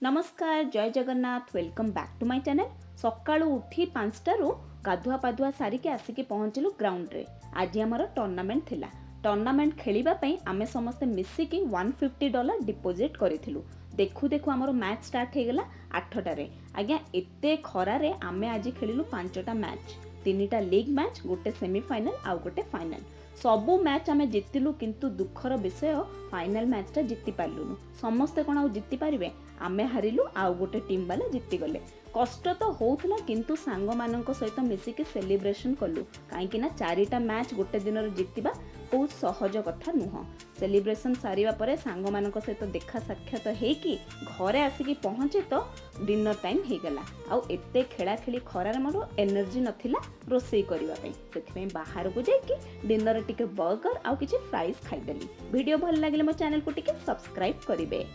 नमस्कार जय Jagannath welcome back to my channel. सकाळू उठी 5टारू गाधुआ पाधुआ सारिके आसिके पहुँचलु ग्राउंड रे। आज आमर टूर्नामेंट थिला। टूर्नामेंट खेलिबा पई आमे समस्ते मिसिकी $150 डिपोजिट करिथिलु। देखु देखु आमर मैच स्टार्ट हे गेला 8टारे। आज्ञा एते खरारे आमे आज खेलिलु 5टा मैच, 3टा लीग मैच, गोटे सेमीफाइनल आउ गोटे फाइनल। सबु मैच आमे जितिलु, किंतु दुखर विषय फाइनल मैचटा जिति पारलुनु। समस्ते कोन आउ जिति पारिबे? आमे हारिलु, आउ गोटे टीम वाला जिति गले। कष्ट तो होउथला, किंतु सांग मानक सहित मिसिके सेलिब्रेशन कलु। काहेकि ना 4टा मैच गोटे दिन रे जितिबा बहुत सहज कथा नुह। सेलिब्रेशन सारिबा परे सांग मानक सहित देखा साक्षात हेकी घरे आसिकी पहुँचे तो डिनर टाइम हे गला। आउ एते खेला खेली खरार मोर एनर्जी नथिला रोसई करिवा पई। सेथिमे बाहर को जाईकी डिनर टिके बर्गर आउ किछि फ्राइज खाइदेली। वीडियो भल लागिले मो चैनल को टिके सब्सक्राइब करिवे।